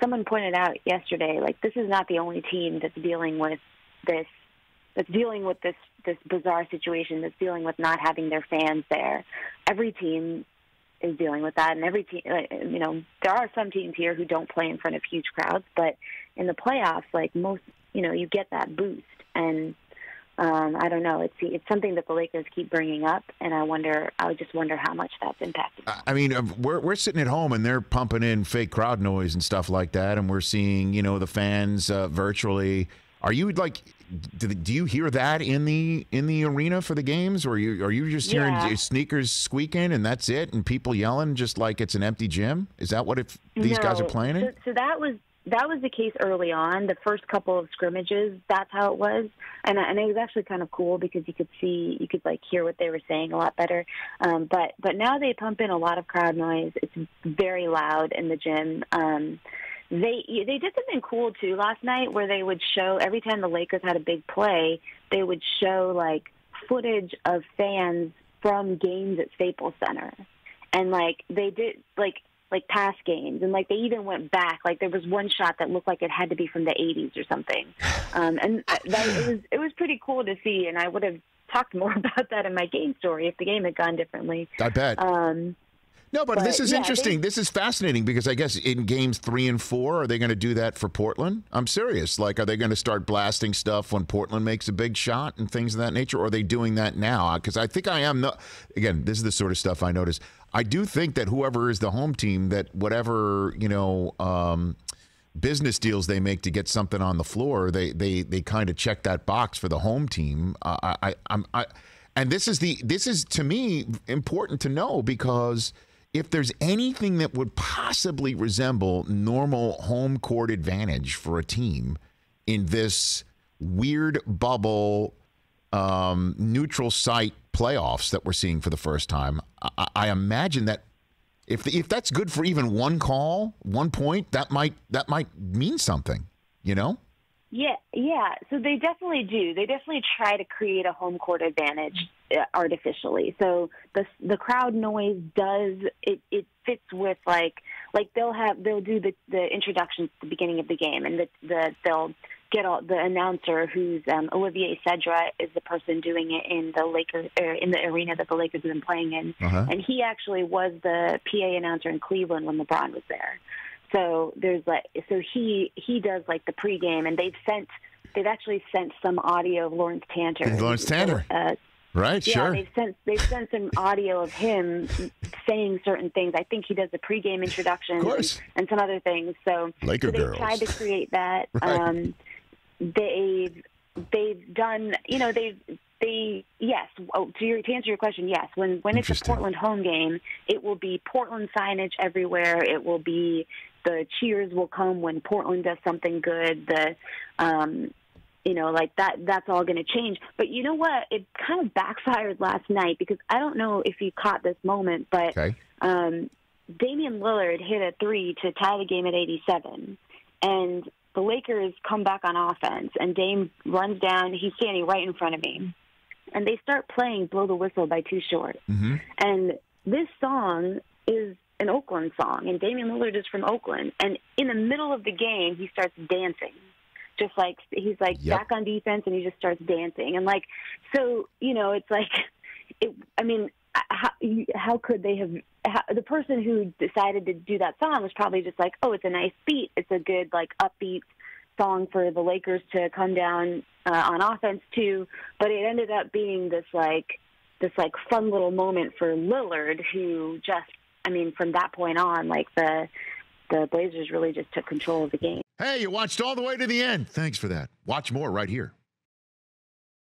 someone pointed out yesterday, like, this is not the only team that's dealing with this bizarre situation, that's dealing with not having their fans there. Every team is dealing with that, and every team, there are some teams here who don't play in front of huge crowds, but in the playoffs, like most, you get that boost, and I don't know. It's something that the Lakers keep bringing up, and I just wonder how much that's impacted. I mean, we're sitting at home and they're pumping in fake crowd noise and stuff like that, and we're seeing, the fans virtually. Are you like? Do you hear that in the arena for the games, or are you just hearing sneakers squeaking and that's it, and people yelling just like it's an empty gym? Is that what these guys are playing in? So that was the case early on. The first couple of scrimmages, that's how it was, and it was actually kind of cool because you could hear what they were saying a lot better. But now they pump in a lot of crowd noise. It's very loud in the gym. They did something cool too last night, where they would show every time the Lakers had a big play, they would show like footage of fans from games at Staples Center, and like they did like past games, and like they even went back. Like there was one shot that looked like it had to be from the 80s or something, and it was pretty cool to see. And I would have talked more about that in my game story if the game had gone differently. I bet. No, but this is interesting. This is fascinating because I guess in games 3 and 4, are they going to do that for Portland? I'm serious. Like, are they going to start blasting stuff when Portland makes a big shot and things of that nature? Or are they doing that now? Because I think I am. Again, this is the sort of stuff I notice. I do think that whoever is the home team, that whatever, business deals they make to get something on the floor, they kind of check that box for the home team. And this is to me important to know, because if there's anything that would possibly resemble normal home court advantage for a team in this weird bubble, neutral site playoffs that we're seeing for the first time, I imagine that if that's good for even one call, 1 point, that might mean something, Yeah. So they definitely do. They definitely try to create a home court advantage artificially. So the crowd noise does it fits with like they'll do the introductions at the beginning of the game, and they'll get the announcer, who's Olivier Cedra, is the person doing it in the Lakers in the arena that the Lakers have been playing in, and he actually was the PA announcer in Cleveland when LeBron was there. So he does like the pregame, and they've actually sent some audio of Lawrence Tanter. Right, yeah, sure. They've sent some audio of him saying certain things. I think he does the pregame introduction and some other things. So they tried to create that. Right. They've done, yes. To answer your question, yes. When it's a Portland home game, it will be Portland signage everywhere. It will be, the cheers will come when Portland does something good. That's all going to change. But you know what? It kind of backfired last night, because I don't know if you caught this moment, but Damian Lillard hit a 3 to tie the game at 87, and the Lakers come back on offense, and Dame runs down. He's standing right in front of me, and they start playing Blow the Whistle by Too Short. Mm-hmm. And this song is an Oakland song, and Damian Lillard is from Oakland. And in the middle of the game, he starts dancing. Just like he's back on defense, and he just starts dancing. And it's like, how could they have? The person who decided to do that song was probably just like, oh, it's a nice beat. It's a good upbeat song for the Lakers to come down on offense to. But it ended up being this fun little moment for Lillard, who just, from that point on, the Blazers really just took control of the game. Hey, you watched all the way to the end. Thanks for that. Watch more right here.